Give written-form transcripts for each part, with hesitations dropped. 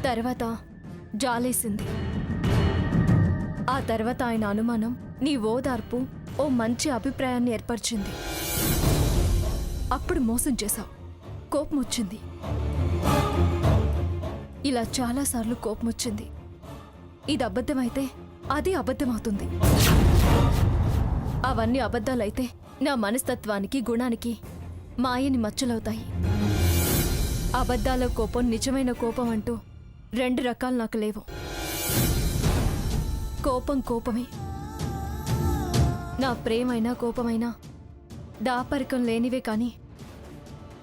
తర్వాత జాలేసింది. ఆ తర్వాత ఆయన అనుమానం నీ ఓదార్పు ఓ మంచి అభిప్రాయాన్ని ఏర్పరిచింది. అప్పుడు మోసం చేశావు. కోపం వచ్చింది. ఇలా చాలాసార్లు కోపం వచ్చింది. ఇది అబద్ధమైతే అది అబద్ధమవుతుంది. అవన్నీ అబద్ధాలైతే నా మనస్తత్వానికి గుణానికి మాయని మచ్చలవుతాయి. అబద్ధాల కోపం నిజమైన కోపం అంటూ 2 రకాలు నాకు లేవు. కోపం కోపమే. నా ప్రేమైనా కోపమైనా దాపరికం లేనివే కానీ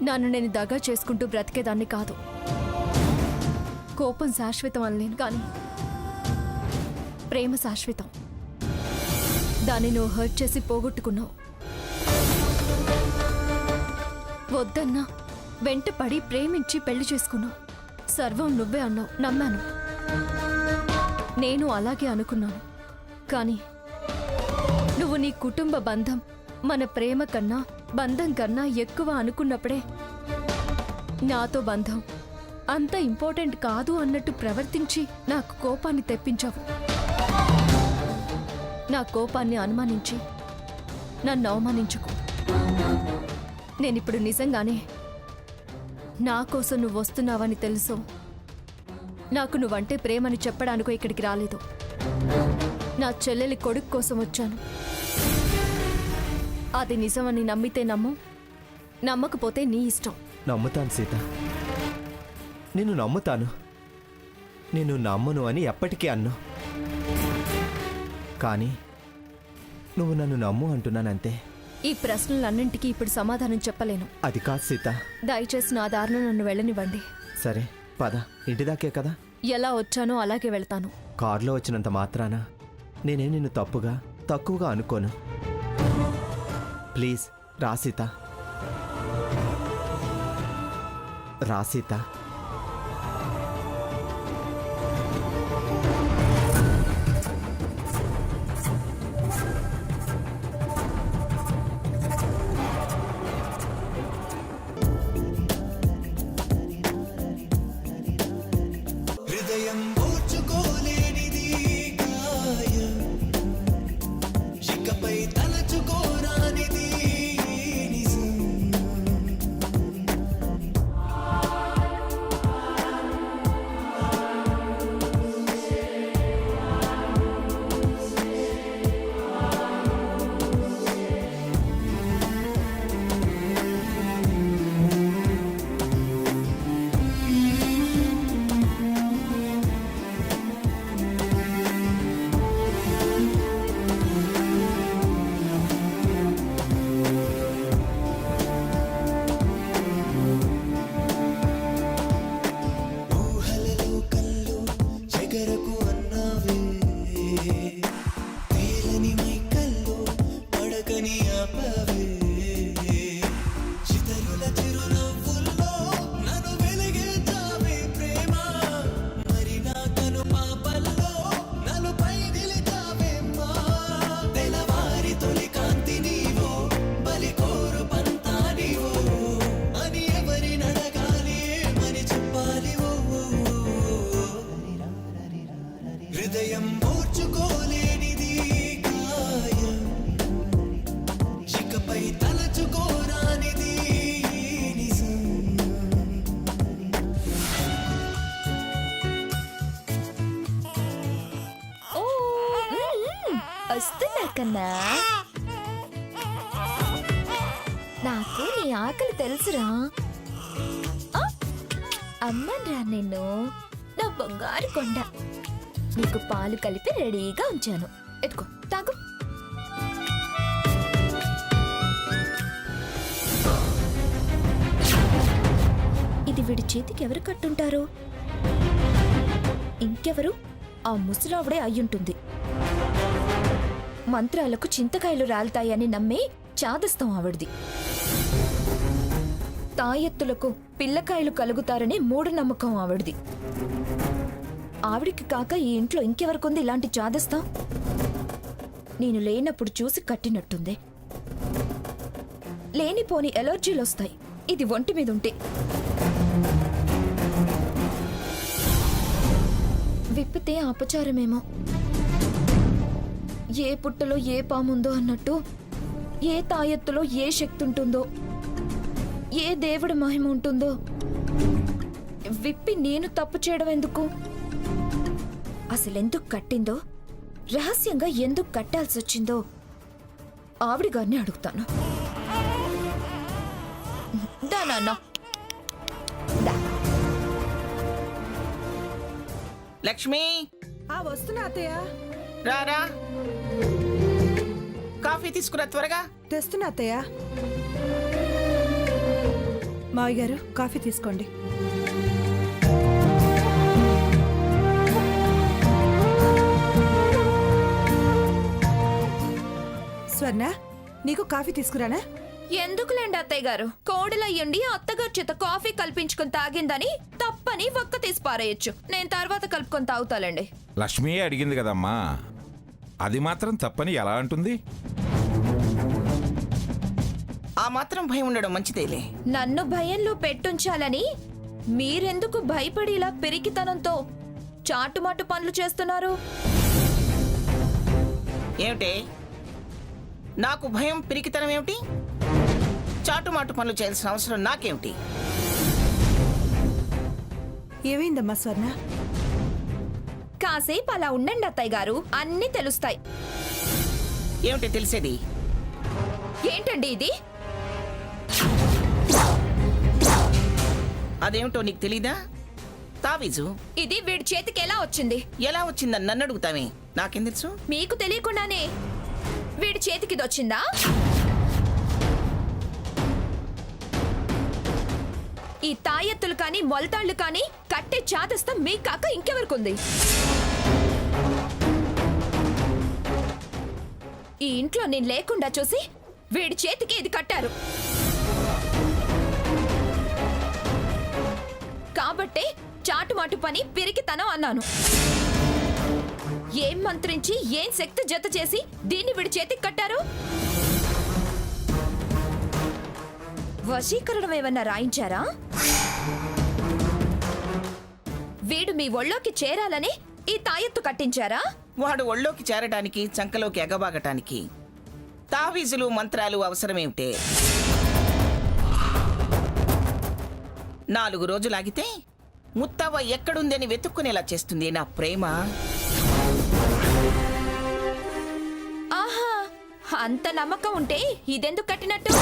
నన్ను నేను దగా చేసుకుంటూ బ్రతికేదాన్ని కాదు. కోపం శాశ్వతం అనలేను కానీ ప్రేమ శాశ్వతం. దాన్ని నువ్వు హర్ట్ చేసి పోగొట్టుకున్నావు. వద్దన్నా వెంట పడి ప్రేమించి పెళ్లి చేసుకున్నావు. సర్వం నువ్వే అన్నావు, నమ్మాను. నేను అలాగే అనుకున్నాను. కానీ నువ్వు నీ కుటుంబ బంధం మన ప్రేమ కన్నా బంధం కన్నా ఎక్కువ అనుకున్నప్పుడే నాతో బంధం అంత ఇంపార్టెంట్ కాదు అన్నట్టు ప్రవర్తించి నాకు కోపాన్ని తెప్పించావు. నా కోపాన్ని అనుమానించి నన్ను అవమానించుకో. నేనిప్పుడు నిజంగానే నా కోసం నువ్వు వస్తున్నావని తెలుసు. నాకు నువ్వంటే ప్రేమని చెప్పడానికో ఇక్కడికి రాలేదు. నా చెల్లెలి కొడుకు కోసం వచ్చాను. అది నిజమని నమ్మితే నమ్ము, నమ్మకపోతే నీ ఇష్టం. నమ్ముతాను సీత, నేను నమ్ముతాను. నేను నమ్మను అని ఎప్పటికీ అన్నా. కానీ నువ్వు నన్ను నమ్ము అంటున్నానంతే. ఈ ప్రశ్నలన్నింటికీ ఇప్పుడు సమాధానం చెప్పలేను. అది కాదు సీత. దయచేసి నా దారిలో నన్ను వెళ్ళనివ్వండి. సరే పద, ఇంటిదాకే కదా. ఎలా వచ్చానో అలాగే వెళ్తాను. కారులో వచ్చినంత మాత్రాన నేనే నిన్ను తక్కువగా అనుకోను. ప్లీజ్ రా సీత, రా సీత. వస్తున్నా కన్నా. నాకు నీ ఆకలి తెలుసురా. అమ్మన్రా నిన్ను, నా బంగారు కొండ. నీకు పాలు కలిపి రెడీగా ఉంచాను. ఎత్తుకో, తాగు. ఇది వీడి చేతికి ఎవరు కట్టుంటారు? ఇంకెవరు? ఆ ముసలావిడే అయ్యుంటుంది. మంత్రాలకు చింతకాయలు రాలుతాయని నమ్మి చాదస్తం ఆవిడది. తాయెత్తులకు పిల్లకాయలు కలుగుతారని మూఢనమ్మకం ఆవిడది. ఆవిడికి కాక ఈ ఇంట్లో ఇంకెవరికుంది ఇలాంటి చాదస్తం? నేను లేనప్పుడు చూసి కట్టినట్టుంది. లేనిపోని ఎలర్జీలు వస్తాయి ఇది ఒంటి మీద ఉంటే. విప్పితే అపచారమేమో. ఏ పుట్టలో ఏ పాముందో అన్నట్టు ఏ తాయెత్తులో ఏ శక్తి ఉంటుందో, ఏ దేవుడి మహిమ ఉంటుందో విప్పి నేను తప్పు చేయడం ఎందుకు? అసలెందుకు కట్టిందో, రహస్యంగా ఎందుకు కట్టాల్సి వచ్చిందో ఆవిడ గారిని అడుగుతాను. దా నాన్న, దా. లక్ష్మి, వస్తున్నా అత్తయ్య. రారా, కాఫీ తీసుకురా త్వరగా. తెస్తున్నా అత్తయ్య. మావయ్య గారు కాఫీ తీసుకోండి. స్వర్ణ, నీకు కాఫీ తీసుకురానా? ఎందుకులేండి అత్తయ్య గారు, కోడలయ్యండి అత్తగారి చేత కాఫీ కల్పించుకుని తాగిందని తప్పని ఒక్క తీసి పారేయచ్చు. నేను తర్వాత కలుపుకొని తాగుతాలండి. లక్ష్మి అడిగింది కదమ్మా, అది మాత్రం తప్పని ఎలా అంటుంది? ఆ మాత్రం భయం ఉండడం మంచిదేలే. నన్ను భయంలో పెట్టుంచాలని మీరెందుకు భయపడి ఇలా పిరికితనంతో చాటుమాటు పనులు చేస్తున్నారు? ఏమిటే, నాకు భయం పిరికితనం ఏమిటి? చాటుమాటు పనులు చేయాల్సిన అవసరం నాకేమిటి? ఏమైందమ్మా స్వర్ణ? కాసేపు అలా ఉండండి అత్తయ్య గారు, అన్నీ తెలుస్తాయి. ఏమిటి తెలిసేది? ఏంటండి ఇది? అదేమిటో నీకు తెలీదా? తావీజు. ఇది వీడి చేతికి ఎలా వచ్చింది? ఎలా వచ్చిందని నన్ను అడుగుతామే, నాకేం తెలుసు? మీకు తెలియకుండానే వీడి చేతికి ఇది వచ్చిందా? ఈ తాయెత్తులు కానీ మొలతాళ్లు కానీ కట్టే చాదస్తం మీ కాక ఇంకెవరికుంది? ఈ ఇంట్లో నేను లేకుండా చూసి వీడి చేతికి ఇది కట్టారు కాబట్టే చాటుమాటు పని పిరికితనం అన్నాను. ఏం మంత్రించి ఏం శక్తి జత చేసి దీన్ని వీడి చేతికి కట్టారు? వశీకరణం ఏమన్నా రాయించారా? వీడు మీ ఒళ్ళోకి చేరాలని ఈ తాయెత్తు కట్టించారా? వాడు ఒళ్ళోకి చేరటానికి, చంకలోకి ఎగబాగటానికి తావీజులు మంత్రాలు అవసరమేమిటే? 4 రోజులాగితే ముత్తవ్వ ఎక్కడుందని వెతుక్కునేలా చేస్తుంది నా ప్రేమ. ఆహా, అంత నమ్మకం ఉంటే ఇదెందుకు కట్టినట్టు?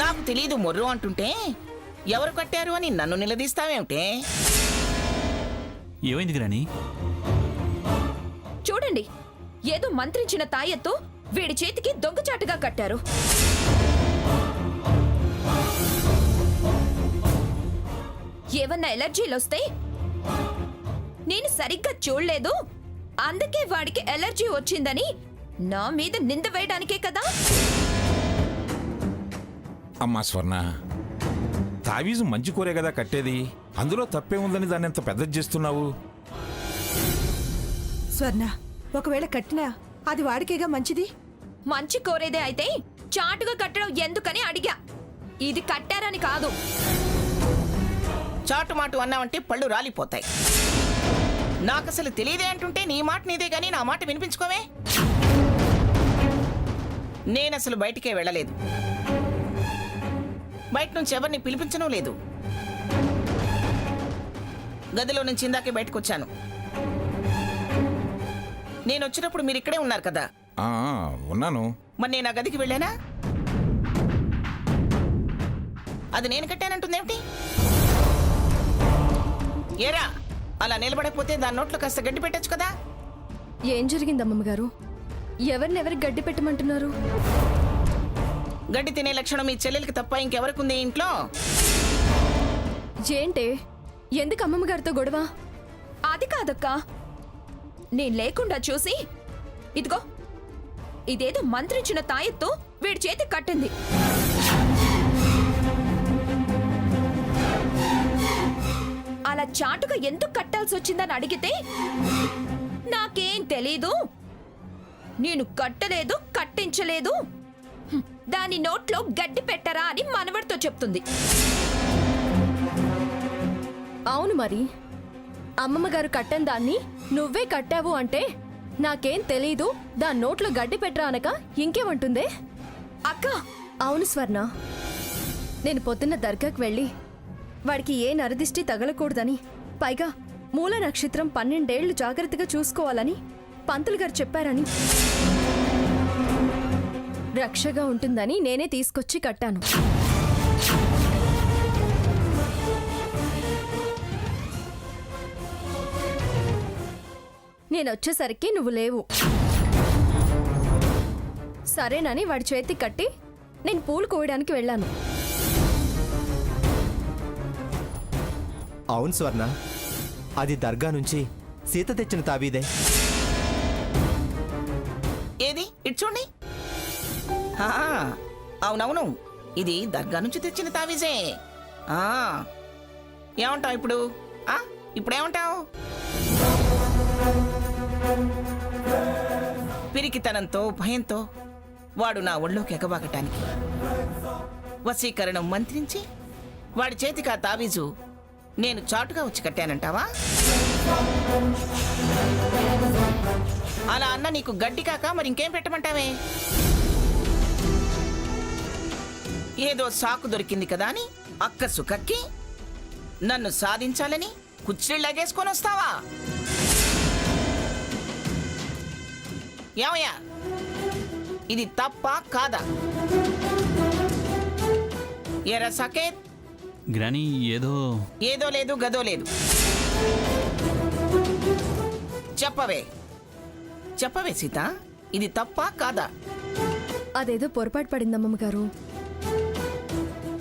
నాకు తెలీదు మొర్రు అంటుంటే ఎవరు కట్టారు అని నన్ను నిలదీస్తావేమిటే? ఏమైంది గ్రాని? చూడండి, ఏదో మంత్రించిన తాయెత్తు వీడి చేతికి దొంగచాటుగా కట్టారు. ఏవన్నా ఎలర్జీలొస్తే నేను సరిగ్గా చూడలేదు, అందుకే వాడికి ఎలర్జీ వచ్చిందని నా మీద నింద వేయడానికే కదా. అమ్మా స్వర్ణ, తావీజు మంచి కూరే కదా కట్టేది, అందులో తప్పే ఉందని దాన్ని ఎంత పెద్దది చేస్తున్నావు? స్వర్ణ, ఒకవేళ కట్టినా అది వాడికేగా మంచిది. మంచి కోరేదే అయితే చాటుగా కట్టడం ఎందుకని అడిగా. ఇది కట్టారని కాదు. చాటుమాటు అన్నావంటే పళ్ళు రాలిపోతాయి. నాకసలు తెలియదే అంటుంటే నీ మాట నీదే గాని నా మాట వినిపించుకోవే. నేనసలు బయటికే వెళ్ళలేదు, బయట నుంచి ఎవరిని పిలిపించను లేదు. గదిలో నుంచి ఇందాకే బయటకు వచ్చాను. నేను వచ్చినప్పుడు మీరు ఇక్కడే ఉన్నారు కదా. ఆ, ఉన్నాను. మరి నేను ఆ గదికి వెళ్ళానా? అది నేను కట్టానంటుందేమిటి? ఏరా, అలా నిలబడకపోతే దాని నోట్లో కాస్త గడ్డి పెట్టచ్చు కదా. ఏం జరిగింది అమ్మమ్మగారు? ఎవరినెవరికి గడ్డి పెట్టమంటున్నారు? గడ్డి తినే లక్షణం మీ చెల్లెలకి తప్ప ఇంకెవరికి ఉంది ఇంట్లో? ఏంటే, ఎందుకు అమ్మమ్మగారితో గొడవ? అది కాదక్కా, నేను లేకుండా చూసి ఇదిగో ఇదేదో మంత్రించిన తాయెత్తు వీడి చేతి కట్టింది. అలా చాటుగా ఎందుకు కట్టాల్సి వచ్చిందని అడిగితే నాకేం తెలీదు, నేను కట్టలేదు, కట్టించలేదు, దాని నోట్లో గడ్డి పెట్టరా అని మనవడితో చెప్తుంది. అవును మరి, అమ్మమ్మ గారు కట్టని దాన్ని నువ్వే కట్టావు అంటే నాకేం తెలీదు, దాని నోట్లో గడ్డి పెట్టరా అనక ఇంకేమంటుందే? అక్క, అవును స్వర్ణ, నేను పొద్దున్న దర్గాకు వెళ్ళి వాడికి ఏ నరదిష్టి తగలకూడదని, పైగా మూల నక్షత్రం 12 ఏళ్లు జాగ్రత్తగా చూసుకోవాలని పంతులు గారు చెప్పారని, రక్షగా ఉంటుందని నేనే తీసుకొచ్చి కట్టాను. నేనొచ్చేసరికి నువ్వు లేవు. సరేనని వాడి చేతి కట్టి నేను పూలు కోయడానికి వెళ్ళాను. అవును స్వర్ణ, అది దర్గా నుంచి సీత తెచ్చిన తాబీదే. ఏది ఇటు చూడండి. ఆ, అవునవును, ఇది దర్గా నుంచి తెచ్చిన తావీజే. ఆ, ఏమంటావు ఇప్పుడు? ఇప్పుడేమంటావు? పిరికితనంతో భయంతో వాడు నా ఒళ్ళోకి ఎగబాకటానికి వశీకరణం మంత్రించి వాడి చేతికి ఆ తావీజు నేను చాటుగా వచ్చి కట్టానంటావా? అలా అన్న నీకు గడ్డి కాక మరి ఇంకేం పెట్టమంటావే? ఏదో సాకు దొరికింది కదా అని అక్కసు కక్కి నన్ను సాధించాలని కుచ్చిళ్ళగేసుకొని వస్తావా? ఏమయ్యా, ఇది తప్ప కాదా? ఎరా సకేత్, గ్రాని ఏదో లేదు గదో లేదు. చెప్పవే చెప్పవే సీత, ఇది తప్ప కాదా? అదేదో పొరపాటు పడిందమ్మమ్మ గారు.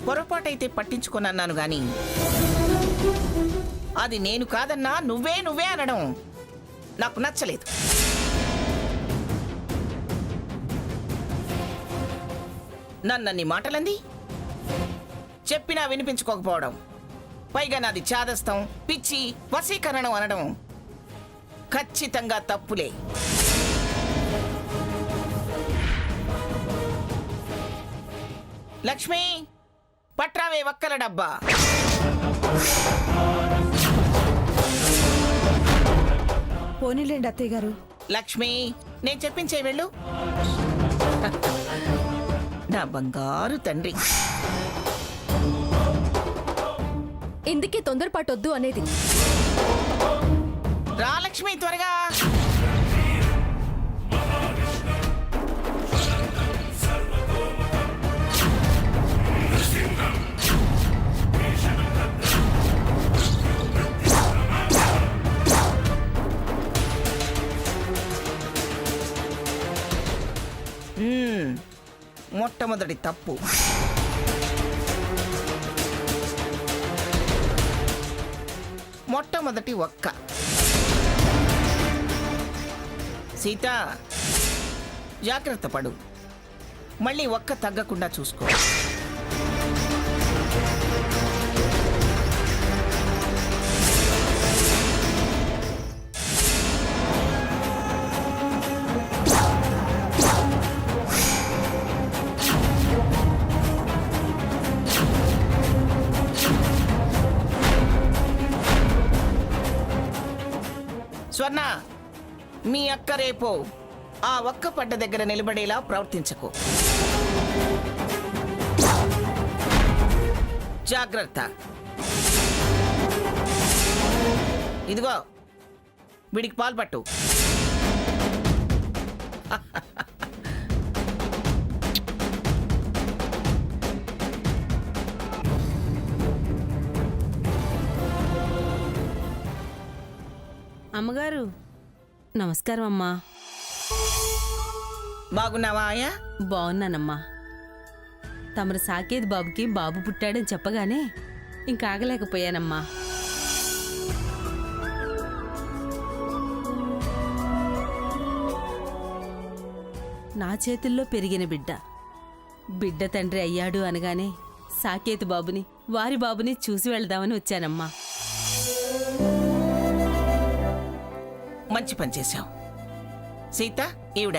పొరపాటైతే పట్టించుకొనన్నాను గాని అది నేను కాదన్నా నువ్వే అనడం నాకు నచ్చలేదు. నన్నన్ని మాటలంది చెప్పినా వినిపించుకోకపోవడం, పైగా నాది చాదస్తం, పిచ్చి, వశీకరణం అనడం ఖచ్చితంగా తప్పులే. లక్ష్మి, పట్రావే వక్కల డబ్బా. పోనీలేండి అత్తయ్య గారు. లక్ష్మి, నేను చెప్పించే వెళ్ళు. నా బంగారు తండ్రి. ఇందుకే తొందరపాటొద్దు అనేది. రా లక్ష్మి, త్వరగా. మొట్టమొదటి తప్పు. మొట్టమొదటి ఒక్క. సీత, జాగ్రత్త పడు, మళ్ళీ ఒక్క తగ్గకుండా చూసుకో. స్వర్ణ, మీ అక్క రేపు ఆ ఒక్క పడ్డ దగ్గర నిలబడేలా ప్రవర్తించకు. జాగ్రత్త. ఇదిగో, వీడికి పాలు పట్టు. అమ్మగారు నమస్కారం అమ్మా. బాగున్నావా ఆయా? బాగున్నానమ్మా. తమరు సాకేత్ బాబుకి బాబు పుట్టాడని చెప్పగానే ఇంకాగలేకపోయానమ్మా. నా చేతుల్లో పెరిగిన బిడ్డ తండ్రి అయ్యాడు అనగానే సాకేత్ బాబుని, వారి బాబుని చూసి వెళదామని వచ్చానమ్మా. మంచి పని చేశావు సీత. ఈవిడ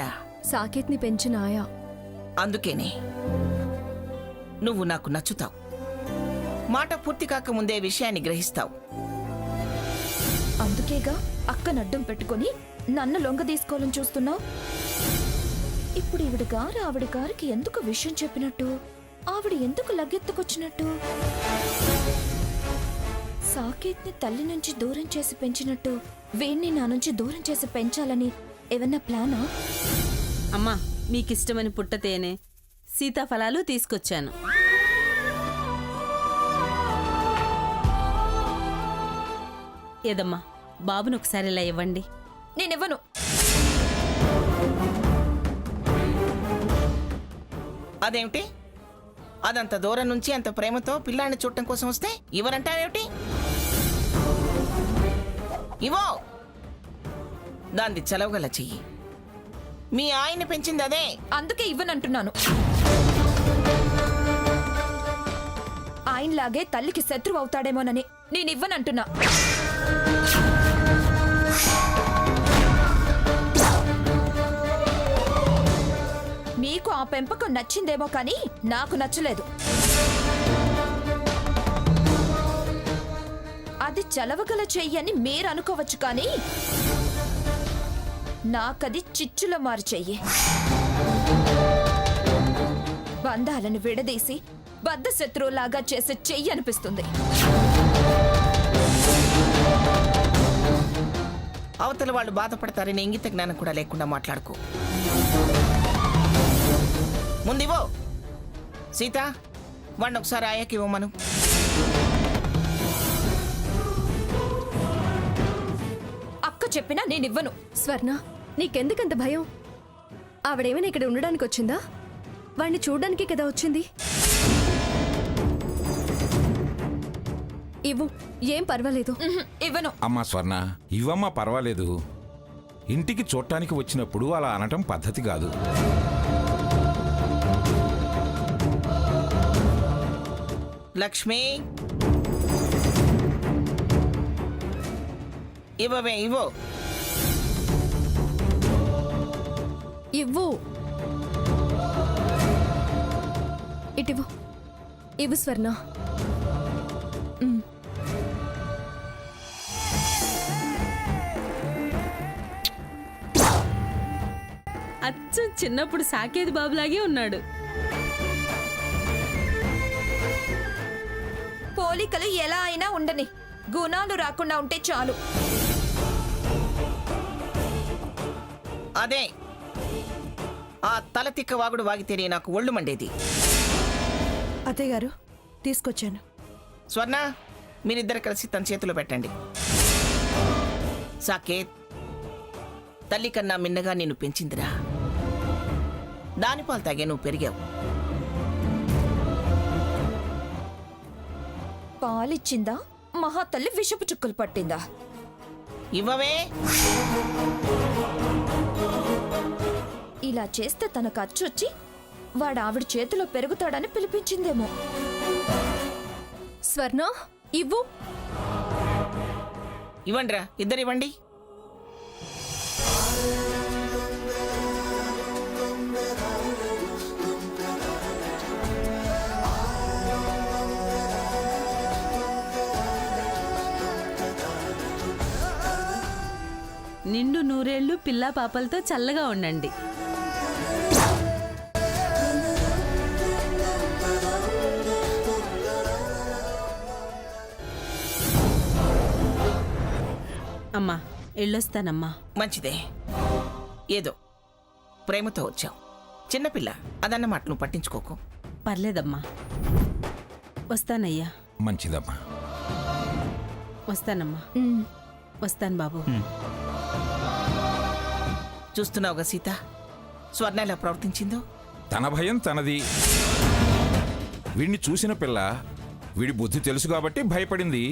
సాకేత్ని పెంచిన ఆయా. అందుకేనే నువ్వు నాకు నచ్చుతావు. మాట పూర్తి కాకముందే విషయాన్ని గ్రహిస్తావు. అందుకేగా అక్కను అడ్డం పెట్టుకొని నన్ను లొంగ తీసుకోవాలని చూస్తున్నావు. ఇప్పుడు ఆవిడ గారికి ఎందుకు విషయం చెప్పినట్టు? ఆవిడ ఎందుకు లగ్గెత్తుకొచ్చినట్టు? సాకేత్ని తల్లి నుంచి దూరం చేసి పెంచినట్టు వీణ్ణి నా నుంచి దూరం చేసి పెంచాలని ఏమన్నా ప్లానా? అమ్మా, మీకిష్టమని పుట్టతేనే సీతాఫలాలు తీసుకొచ్చాను. ఏదమ్మా, బాబుని ఒకసారి ఇలా ఇవ్వండి. నేనివ్వను. అదేమిటి? అదంత దూరం నుంచి అంత ప్రేమతో పిల్లాన్ని చూడటం కోసం వస్తే ఇవ్వరంటావేమిటి? ఇవో, దాన్ని చలవగల చెయ్యి. మీ ఆయన్ని పెంచింది అదే. అందుకే ఇవ్వనంటున్నాను. ఆయనలాగే తల్లికి శత్రువు అవుతాడేమోనని నేనివ్వనంటున్నా. మీకు ఆ పెంపకం నచ్చిందేమో కానీ నాకు నచ్చలేదు. అది చలవగల చెయ్యని మీరు అనుకోవచ్చు కానీ నాకది చిచ్చుల మారు చెయ్యి. బంధాలను విడదీసి బద్ధ శత్రువులాగా చేసే చెయ్యి అనిపిస్తుంది. అవతల వాళ్ళు బాధపడతారని ఇంగిత జ్ఞానం కూడా లేకుండా మాట్లాడుకో. ముందివో సీత, వాడిని ఒకసారి ఆయాకి ఇవ్వమను. అక్క చెప్పినా నేనివ్వను. స్వర్ణ, నీకెందుకంత భయం? ఆవిడేమైనా ఇక్కడ ఉండడానికి వచ్చిందా? వాణ్ణి చూడ్డానికి కదా వచ్చింది. ఇవ్వు, ఏం పర్వాలేదు. ఇవ్వను. అమ్మా స్వర్ణ, ఇవ్వమ్మా పర్వాలేదు. ఇంటికి చూడటానికి వచ్చినప్పుడు అలా అనటం పద్ధతి కాదు. లక్ష్మి, ఇవ్వవే, ఇవ్వు. ఇవ్వు, ఇటివ్వు. ఇవ్వు స్వర్ణ. అచ్చం చిన్నప్పుడు సాకేత్ బాబులాగే ఉన్నాడు. పోలికలు ఎలా అయినా ఉండని, గుణాలు రాకుండా ఉంటే చాలు. అదే ఆ తల తిక్క వాగుడు వాగితేనే నాకు ఒళ్ళు మండేది. అత్తయ్య గారు, తీసుకొచ్చాను. స్వర్ణ, మీరిద్దరు కలిసి తన చేతిలో పెట్టండి. సాకేత్, తల్లి కన్నా మిన్నగా నిన్ను పెంచిందిరా. దాని పాలు తాగే నువ్వు పెరిగావు. పాలిచ్చిందా? మహాతల్లి విషపు చుక్కలు పట్టిందా? ఇవ్వవే. ఇలా చేస్తే తనకు అచ్చొచ్చి వాడు ఆవిడ చేతిలో పెరుగుతాడని పిలిపించిందేమో. స్వర్ణ, ఇవ్వు. ఇవ్వండిరా, ఇద్దరు ఇవ్వండి. నిండు నూరేళ్లు పిల్లా పాపలతో చల్లగా ఉండండి. అమ్మా, వెళ్ళొస్తానమ్మా. మంచిదే. ఏదో ప్రేమతో వచ్చావు. చిన్నపిల్ల అదన్నమాట, నువ్వు పట్టించుకోకు. పర్లేదమ్మా. వస్తానయ్యా. మంచిదమ్మా. వస్తానమ్మా. వస్తాను బాబు. చూస్తున్నావుగా సీత, స్వర్ణ ఎలా ప్రవర్తించిందో. తన భయం తనది. వీడిని చూసిన పిల్ల, వీడి బుద్ధి తెలుసు కాబట్టి భయపడింది.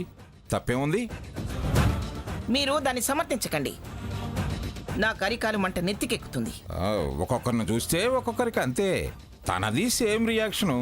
తప్పేముంది? మీరు దాన్ని సమర్థించకండి. నా కరికాలు మంట నెత్తికెక్కుతుంది. ఒక్కొక్కరిని చూస్తే ఒక్కొక్కరికి అంతే. తనది సేమ్ రియాక్షను.